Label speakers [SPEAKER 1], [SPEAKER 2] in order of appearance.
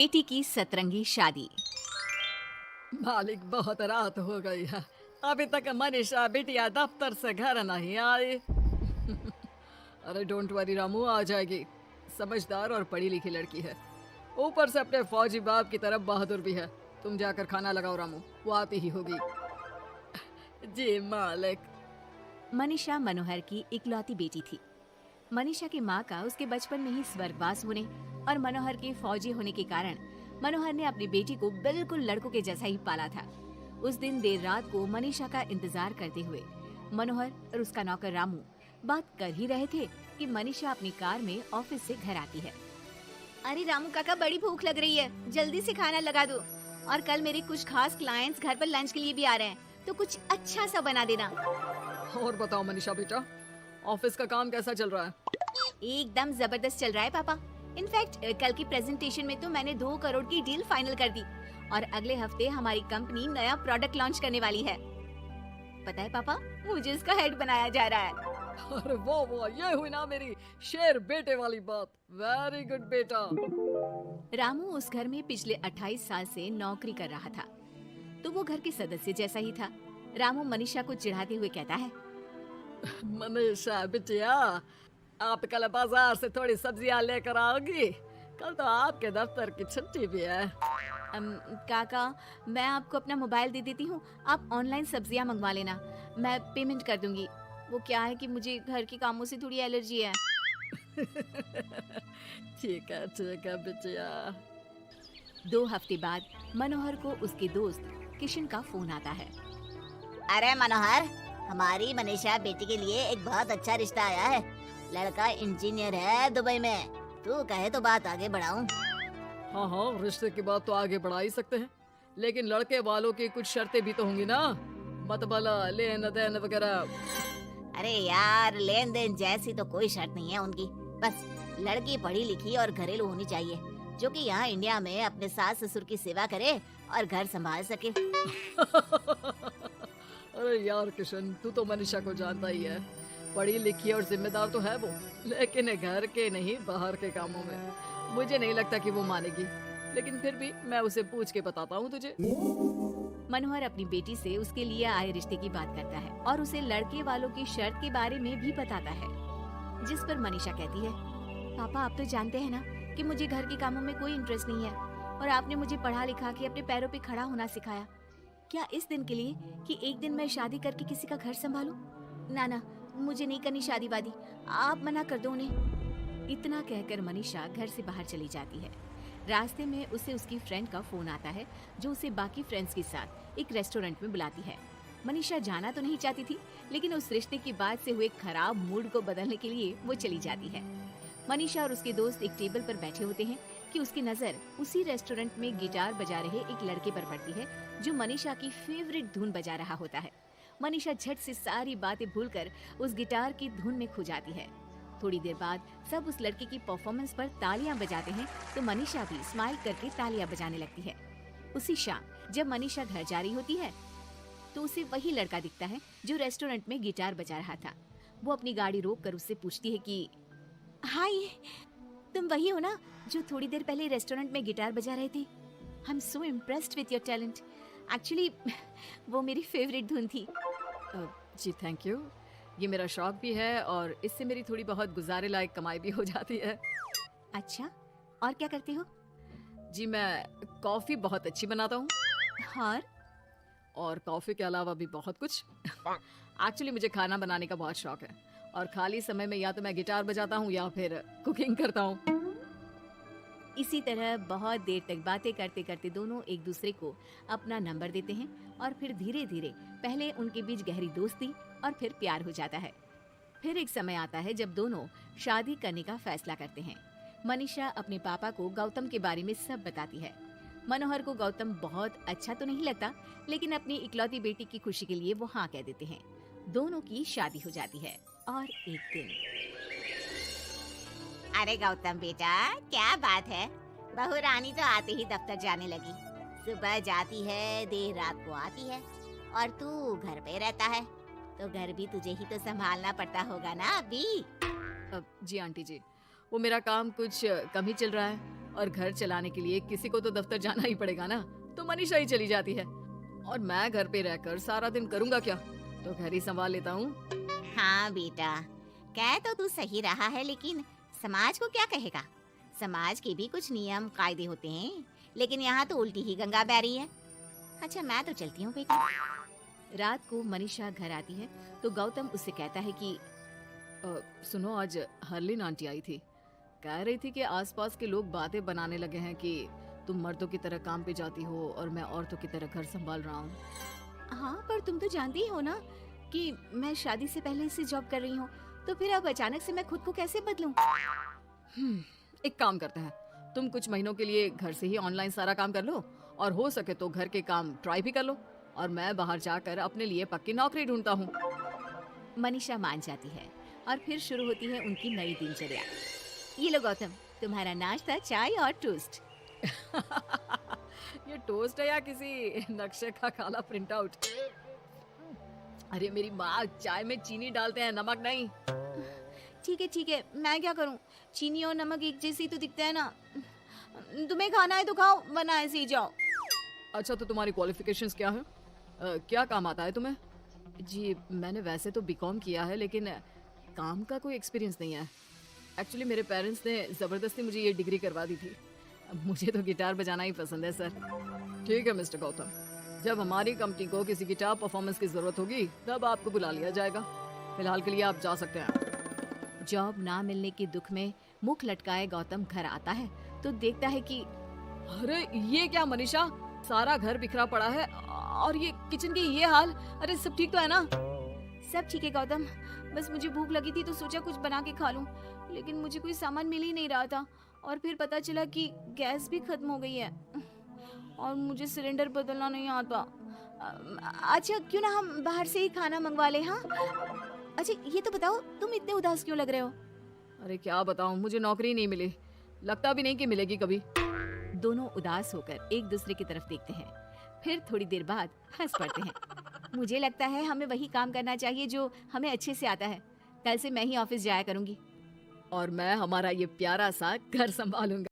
[SPEAKER 1] बेटी की सतरंगी शादी।
[SPEAKER 2] मालिक बहुत रात हो गई है। अभी तक मनीषा बिटिया दफ्तर से घर नहीं आई। अरे डोंट वरी रामू, आ जाएगी। समझदार और पढ़ी लिखी लड़की है, ऊपर से अपने फौजी बाप की तरफ बहादुर भी है। तुम जाकर खाना लगाओ रामू, वो आती ही होगी। जी मालिक।
[SPEAKER 1] मनीषा मनोहर की इकलौती बेटी थी। मनीषा की माँ का उसके बचपन में ही स्वर्गवास होने और मनोहर के फौजी होने के कारण मनोहर ने अपनी बेटी को बिल्कुल लड़कों के जैसा ही पाला था। उस दिन देर रात को मनीषा का इंतजार करते हुए मनोहर और उसका नौकर रामू बात कर ही रहे थे कि मनीषा अपनी कार में ऑफिस से घर आती है। अरे रामू काका, बड़ी भूख लग रही है, जल्दी से खाना लगा दो। और कल मेरे कुछ खास क्लाइंट्स घर पर लंच के लिए भी आ रहे हैं, तो कुछ अच्छा सा बना देना।
[SPEAKER 2] और बताओ मनीषा बेटा, ऑफिस का काम कैसा चल रहा है?
[SPEAKER 1] एकदम जबरदस्त चल रहा है पापा। इनफैक्ट कल की प्रेजेंटेशन में तो मैंने 2 करोड़ की डील फाइनल कर दी और अगले हफ्ते हमारी कंपनी नया प्रोडक्ट लॉन्च करने वाली है। पता है पापा, मुझे इसका हेड बनाया जा रहा है।
[SPEAKER 2] अरे वो ये हुई ना मेरी शेर बेटे वाली बात। वेरी गुड बेटा।
[SPEAKER 1] रामू उस घर में पिछले 28 साल से नौकरी कर रहा था, तो वो घर के सदस्य जैसा ही था। रामू मनीषा को चिढ़ाते हुए कहता है,
[SPEAKER 2] मनीषा बिटिया, आप कल बाजार से थोड़ी सब्जियां लेकर आओगी? कल तो आपके दफ्तर की छुट्टी भी है।
[SPEAKER 1] काका, मैं आपको अपना मोबाइल दे देती हूँ, आप ऑनलाइन सब्जियाँ मंगवा लेना, मैं पेमेंट कर दूंगी। वो क्या है कि मुझे घर के कामों से थोड़ी एलर्जी है।
[SPEAKER 2] ठीक है बिटिया।
[SPEAKER 1] 2 हफ्ते बाद मनोहर को उसके दोस्त किशन का फोन आता है।
[SPEAKER 3] अरे मनोहर, हमारी मनीषा बेटी के लिए एक बहुत अच्छा रिश्ता आया है। लड़का इंजीनियर है दुबई में। तू कहे तो बात आगे बढ़ाऊं?
[SPEAKER 2] हाँ, रिश्ते की बात तो आगे बढ़ा ही सकते हैं, लेकिन लड़के वालों की कुछ शर्तें भी तो होंगी ना, मतबला लेन देन वगैरह।
[SPEAKER 3] अरे यार, लेन देन जैसी तो कोई शर्त नहीं है उनकी। बस लड़की पढ़ी लिखी और घरेलू होनी चाहिए, जो कि यहाँ इंडिया में अपने सास ससुर की सेवा करे और घर संभाल सके।
[SPEAKER 2] अरे यार किशन, तू तो मनीषा को जानता ही है, पढ़ी लिखी और जिम्मेदार तो है वो, लेकिन घर के नहीं बाहर के कामों में मुझे नहीं लगता कि वो मानेगी। लेकिन फिर भी मैं उसे पूछ के बताता हूँ तुझे।
[SPEAKER 1] मनोहर अपनी बेटी से उसके लिए आए रिश्ते की बात करता है और उसे लड़के वालों की शर्त के बारे में भी बताता है, जिस पर मनीषा कहती है, पापा आप तो जानते हैं ना कि मुझे घर के कामों में कोई इंटरेस्ट नहीं है और आपने मुझे पढ़ा लिखा के अपने पैरों पे खड़ा होना सिखाया। क्या इस दिन के लिए कि एक दिन मैं शादी करके किसी का घर संभालूं? ना, मुझे नहीं करनी शादी वादी, आप मना कर दो उन्हें। इतना कहकर मनीषा घर से बाहर चली जाती है। रास्ते में उसे उसकी फ्रेंड का फोन आता है, जो उसे बाकी फ्रेंड्स के साथ एक रेस्टोरेंट में बुलाती है। मनीषा जाना तो नहीं चाहती थी, लेकिन उस रिश्ते की बात से हुए खराब मूड को बदलने के लिए वो चली जाती है। मनीषा और उसके दोस्त एक टेबल पर बैठे होते हैं कि उसकी नजर उसी रेस्टोरेंट में गिटार बजा रहे एक लड़के पर पड़ती है, जो मनीषा की फेवरेट धुन बजा रहा होता है। मनीषा झट से सारी बातें भूलकर उस गिटार की धुन में खो जाती है। थोड़ी देर बाद सब उस लड़के की परफॉर्मेंस पर तालियां बजाते हैं, तो मनीषा भी स्माइल करके तालियां बजाने लगती है। उसी शाम जब मनीषा घर जा रही होती है, तो उसे वही लड़का दिखता है जो रेस्टोरेंट में गिटार बजा रहा था। वो अपनी गाड़ी रोक कर उससे पूछती है कि हाय, तुम वही हो ना जो थोड़ी देर पहले रेस्टोरेंट में गिटार बजा रहे थे? I am so impressed with your talent. Actually वो मेरी फेवरेट धुन थी।
[SPEAKER 2] जी थैंक यू, ये मेरा शौक भी है और इससे मेरी थोड़ी बहुत गुजारे लायक कमाई भी हो जाती है।
[SPEAKER 1] अच्छा, और क्या करते हो?
[SPEAKER 2] जी मैं कॉफी बहुत अच्छी बनाता हूँ,
[SPEAKER 1] और
[SPEAKER 2] कॉफी के अलावा भी बहुत कुछ। एक्चुअली मुझे खाना बनाने का बहुत शौक है और खाली समय में या तो मैं गिटार बजाता हूँ या फिर कुकिंग करता हूँ।
[SPEAKER 1] इसी तरह बहुत देर तक बातें करते करते दोनों एक दूसरे को अपना नंबर देते हैं और फिर धीरे धीरे पहले उनके बीच गहरी दोस्ती और फिर प्यार हो जाता है। फिर एक समय आता है जब दोनों शादी करने का फैसला करते हैं। मनीषा अपने पापा को गौतम के बारे में सब बताती है। मनोहर को गौतम बहुत अच्छा तो नहीं लगता, लेकिन अपनी इकलौती बेटी की खुशी के लिए वो हाँ कह देते हैं। दोनों की शादी हो जाती है और एक दिन,
[SPEAKER 3] अरे गौतम बेटा, क्या बात है, बहू रानी तो आते ही दफ्तर जाने लगी। सुबह जाती है, देर रात को आती है, और तू घर पे रहता है, तो घर भी तुझे ही तो संभालना पड़ता होगा ना अभी।
[SPEAKER 2] जी आंटी जी, वो मेरा काम कुछ कम ही चल रहा है और घर चलाने के लिए किसी को तो दफ्तर जाना ही पड़ेगा ना, तो मनीषा ही चली जाती है और मैं घर पे रहकर सारा दिन करूँगा क्या, तो घर ही संभाल लेता हूँ।
[SPEAKER 3] हाँ बेटा, कह तो तू सही रहा है, लेकिन समाज को क्या कहेगा? समाज के भी कुछ नियम कायदे होते हैं, लेकिन यहाँ तो उल्टी ही गंगा बह रही है। अच्छा मैं तो चलती हूँ बेटा।
[SPEAKER 1] रात को मनीषा घर आती है तो गौतम उससे कहता है कि
[SPEAKER 2] सुनो, आज हरलीन आंटी आई थी, कह रही थी कि आसपास के लोग बातें बनाने लगे हैं कि तुम मर्दों की तरह काम पे जाती हो और मैं औरतों की तरह घर संभाल रहा हूँ।
[SPEAKER 1] हाँ, पर तुम तो जानती ही हो ना कि मैं शादी से पहले से जॉब कर रही हूँ, तो फिर अब अचानक से मैं खुद को कैसे बदलूं?
[SPEAKER 2] एक काम करते हैं, तुम कुछ महीनों के लिए घर से ही ऑनलाइन सारा काम कर लो और हो सके तो घर के काम ट्राई भी कर लो, और मैं बाहर जाकर अपने लिए पक्की नौकरी ढूंढता हूँ।
[SPEAKER 1] मनीषा मान जाती है और फिर शुरू होती है उनकी नई दिनचर्या। ये लो गौतम, तुम्हारा नाश्ता, चाय और टोस्ट।
[SPEAKER 2] ये टोस्ट है या किसी नक्शे का काला प्रिंट आउट? अरे मेरी माँ, चाय में चीनी डालते हैं, नमक नहीं।
[SPEAKER 1] ठीक है, मैं क्या करूं? चीनी और नमक एक जैसी तो दिखता है ना। तुम्हें खाना है तो खाओ, वरना ऐसे ही जाओ।
[SPEAKER 2] अच्छा, तो तुम्हारी क्वालिफिकेशंस क्या है? क्या काम आता है तुम्हें? जी मैंने वैसे तो बीकॉम किया है, लेकिन काम का कोई एक्सपीरियंस नहीं है। एक्चुअली मेरे पेरेंट्स ने ज़बरदस्ती मुझे ये डिग्री करवा दी थी। मुझे तो गिटार बजाना ही पसंद है सर। ठीक है मिस्टर गौतम, जब हमारी कंपनी को किसी गिटार परफॉर्मेंस की ज़रूरत होगी तब आपको बुला लिया जाएगा। फिलहाल के लिए आप जा सकते हैं।
[SPEAKER 1] जॉब ना मिलने के दुख में मुख लटकाए गौतम घर आता है तो देखता है कि
[SPEAKER 2] अरे ये क्या मनीषा, सारा घर बिखरा पड़ा है और ये किचन की ये हाल। अरे सब ठीक तो है ना?
[SPEAKER 1] सब ठीक है गौतम, बस मुझे भूख लगी थी तो सोचा कुछ बना के खा लूं, लेकिन मुझे कोई सामान मिल ही नहीं रहा था और फिर पता चला कि गैस भी खत्म हो गई है और मुझे सिलेंडर बदलना नहीं आता। अच्छा क्यों ना हम बाहर से ही खाना मंगवा ले? हाँ अच्छा ये तो बताओ, तुम इतने उदास क्यों लग रहे हो?
[SPEAKER 2] अरे क्या बताऊं, मुझे नौकरी नहीं मिली, लगता भी नहीं कि मिलेगी कभी।
[SPEAKER 1] दोनों उदास होकर एक दूसरे की तरफ देखते हैं, फिर थोड़ी देर बाद हंस पड़ते हैं। मुझे लगता है हमें वही काम करना चाहिए जो हमें अच्छे से आता है। कल से मैं ही ऑफिस जाया करूंगी।
[SPEAKER 2] और मैं हमारा ये प्यारा सा घर संभालूंगा।